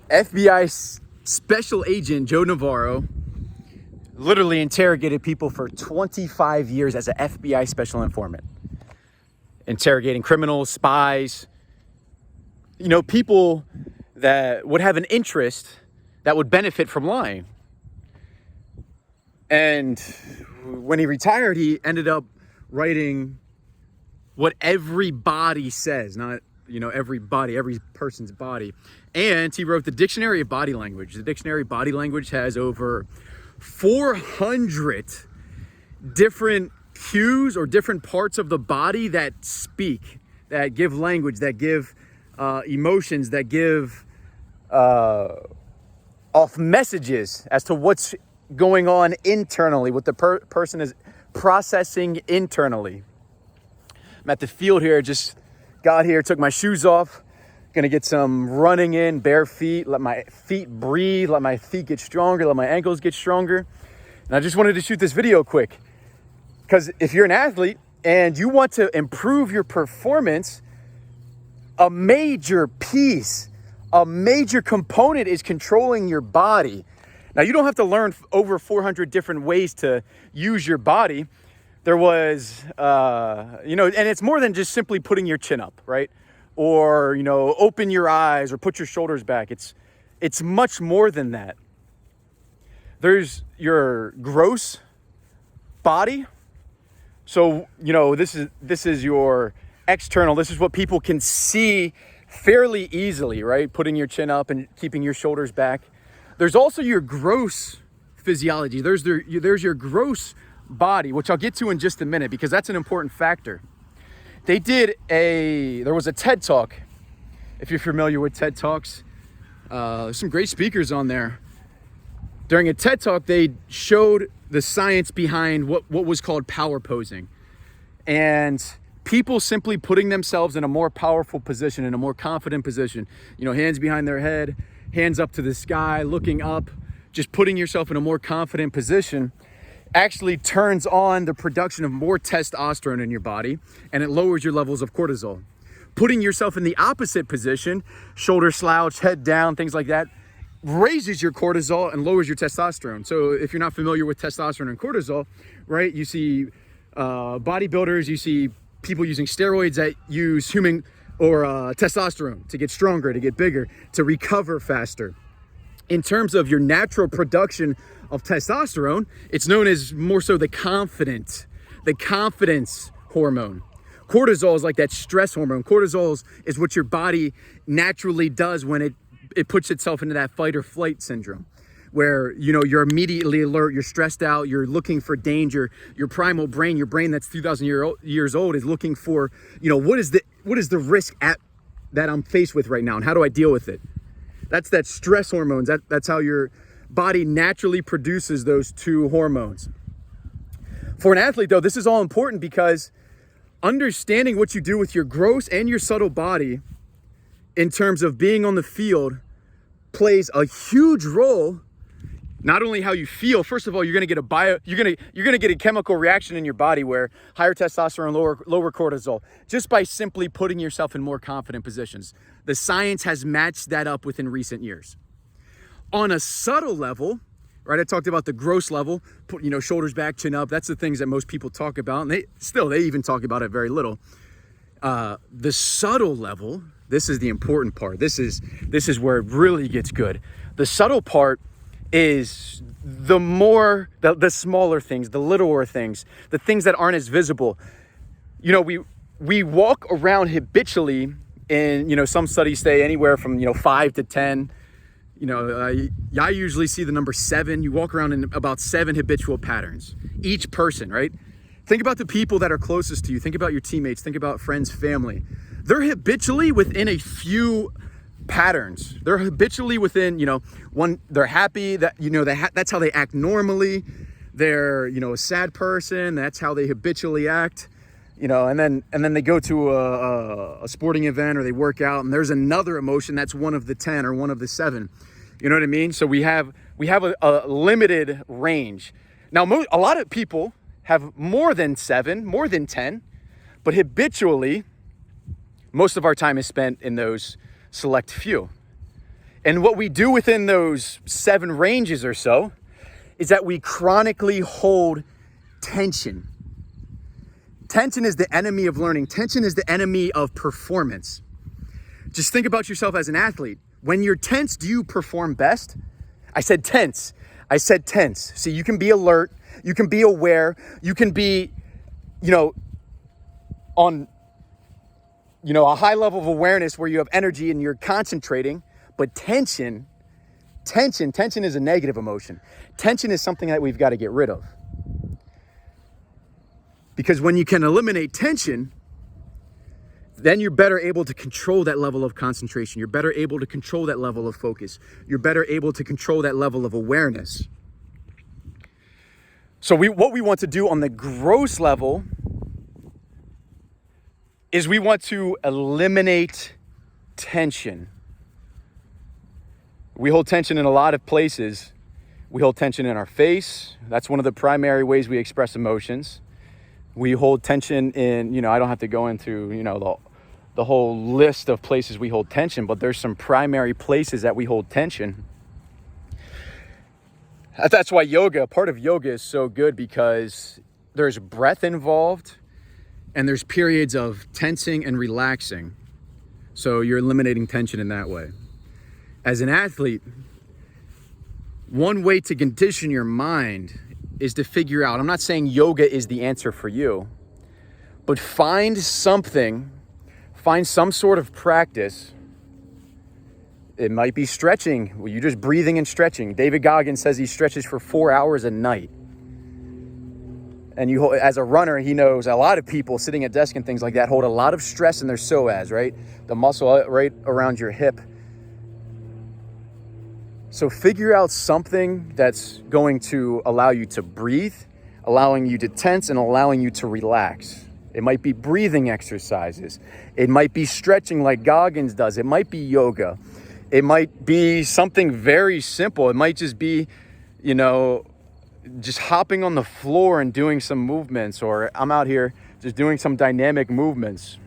FBI Special Agent Joe Navarro literally interrogated people for 25 years as an FBI special informant. Interrogating criminals, spies, people that would have an interest that would benefit from lying. And when he retired, he ended up writing what every body says, not, every body, every person's body. And he wrote the Dictionary of Body Language. The Dictionary of Body Language has over 400 different cues or different parts of the body that speak, that give language, that give emotions, that give off messages as to what's going on internally, what the person is processing internally. I'm at the field here, just got here, took my shoes off, gonna get some running in, bare feet, let my feet breathe, let my feet get stronger, let my ankles get stronger. And I just wanted to shoot this video quick, because if you're an athlete and you want to improve your performance, a major piece, a major component is controlling your body. Now, you don't have to learn over 400 different ways to use your body. There was, and it's more than just simply putting your chin up, right? Or, open your eyes or put your shoulders back. It's much more than that. There's your gross body. So, this is your external. This is what people can see fairly easily, right? Putting your chin up and keeping your shoulders back. There's also your gross physiology. There's your gross body, which I'll get to in just a minute, because that's an important factor. There was a TED Talk. If you're familiar with TED Talks, there's some great speakers on there. During a TED Talk, they showed the science behind what was called power posing. And people simply putting themselves in a more powerful position, in a more confident position, hands behind their head, hands up to the sky, looking up, just putting yourself in a more confident position actually turns on the production of more testosterone in your body, and it lowers your levels of cortisol. Putting yourself in the opposite position, shoulder slouch, head down, things like that, raises your cortisol and lowers your testosterone. So if you're not familiar with testosterone and cortisol, right, you see bodybuilders, you see people using steroids that use human or testosterone to get stronger, to get bigger, to recover faster. In terms of your natural production of testosterone, it's known as more so the confidence hormone. Cortisol is like that stress hormone. Cortisol is what your body naturally does when it puts itself into that fight or flight syndrome, where you're immediately alert, you're stressed out, you're looking for danger. Your primal brain, your brain that's 2,000 years old, is looking for, what is the risk that I'm faced with right now, and how do I deal with it? That's that stress hormones. That's how your body naturally produces those two hormones. For an athlete, though, this is all important, because understanding what you do with your gross and your subtle body in terms of being on the field plays a huge role. Not only how you feel. First of all, you're gonna get a chemical reaction in your body where higher testosterone, lower cortisol, just by simply putting yourself in more confident positions. The science has matched that up within recent years. On a subtle level, right? I talked about the gross level, shoulders back, chin up. That's the things that most people talk about, and they even talk about it very little. The subtle level, this is the important part. This is where it really gets good. The subtle part is the smaller things, the littler things, the things that aren't as visible. We walk around habitually, and some studies say anywhere from 5 to 10. I usually see the number 7. You walk around in about 7 habitual patterns, each person, right? Think about the people that are closest to you. Think about your teammates. Think about friends, family. They're habitually within a few patterns. They're habitually within, one, they're happy, that, that's how they act normally. They're, a sad person, that's how they habitually act, and then they go to a sporting event or they work out, and there's another emotion that's one of the 10 or one of the 7. You know what I mean? So we have a limited range. Now, a lot of people have more than 7, more than 10, but habitually, most of our time is spent in those select few. And what we do within those 7 ranges or so is that we chronically hold tension. Tension is the enemy of learning. Tension is the enemy of performance. Just think about yourself as an athlete. When you're tense, do you perform best? I said tense. I said tense. See, you can be alert. You can be aware. You can be, on, a high level of awareness where you have energy and you're concentrating. But tension is a negative emotion. Tension is something that we've got to get rid of. Because when you can eliminate tension, then you're better able to control that level of concentration. You're better able to control that level of focus. You're better able to control that level of awareness. So what we want to do on the gross level is we want to eliminate tension. We hold tension in a lot of places. We hold tension in our face. That's one of the primary ways we express emotions. We hold tension in, I don't have to go into, the whole list of places we hold tension, but there's some primary places that we hold tension. That's why part of yoga is so good, because there's breath involved and there's periods of tensing and relaxing. So you're eliminating tension in that way. As an athlete, one way to condition your mind is to figure out, I'm not saying yoga is the answer for you, but find some sort of practice. It might be stretching. Well, you're just breathing and stretching. David Goggins says he stretches for 4 hours a night. And as a runner, he knows a lot of people sitting at desk and things like that hold a lot of stress in their psoas, right? The muscle right around your hip. So figure out something that's going to allow you to breathe, allowing you to tense, and allowing you to relax. It might be breathing exercises. It might be stretching like Goggins does. It might be yoga. It might be something very simple. It might just be, just hopping on the floor and doing some movements, or I'm out here just doing some dynamic movements.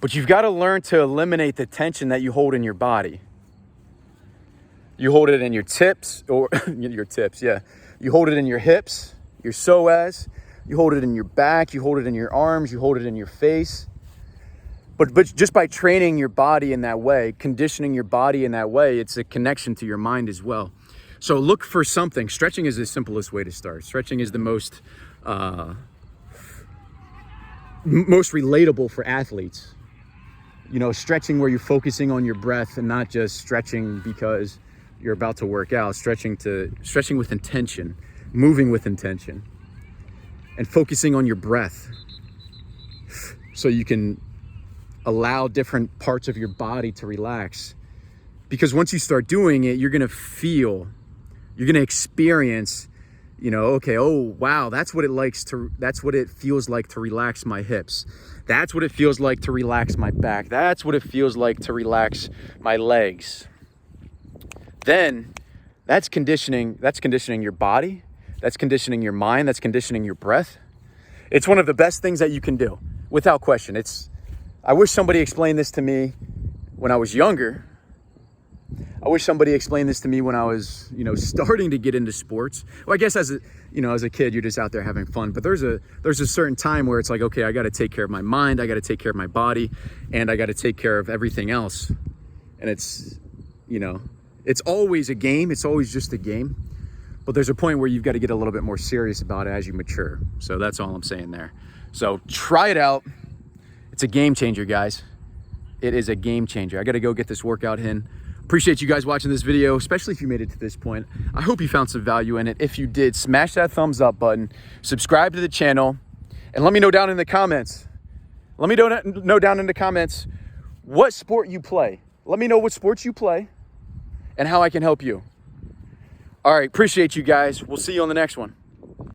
But you've got to learn to eliminate the tension that you hold in your body. You hold it in your tips, or your tips, yeah. You hold it in your hips, your psoas. You hold it in your back. You hold it in your arms. You hold it in your face. But just by training your body in that way, conditioning your body in that way, it's a connection to your mind as well. So look for something. Stretching is the simplest way to start. Stretching is the most relatable for athletes. Stretching where you're focusing on your breath and not just stretching because you're about to work out. Stretching with intention, moving with intention, and focusing on your breath so you can allow different parts of your body to relax. Because once you start doing it, you're going to experience, oh wow, that's what it feels like to relax my hips. That's what it feels like to relax my back. That's what it feels like to relax my legs. Then that's conditioning your body. That's conditioning your mind. That's conditioning your breath. It's one of the best things that you can do, without question. I wish somebody explained this to me when I was younger. I wish somebody explained this to me when I was, starting to get into sports. Well, I guess as a kid, you're just out there having fun. But there's a certain time where it's like, okay, I got to take care of my mind. I got to take care of my body, and I got to take care of everything else. And it's always a game. It's always just a game. But there's a point where you've got to get a little bit more serious about it as you mature. So that's all I'm saying there. So try it out. It's a game changer, guys. It is a game changer. I got to go get this workout in. Appreciate you guys watching this video, especially if you made it to this point. I hope you found some value in it. If you did, smash that thumbs up button, subscribe to the channel, and let me know down in the comments. Let me know down in the comments what sport you play. Let me know what sports you play and how I can help you. All right, appreciate you guys. We'll see you on the next one.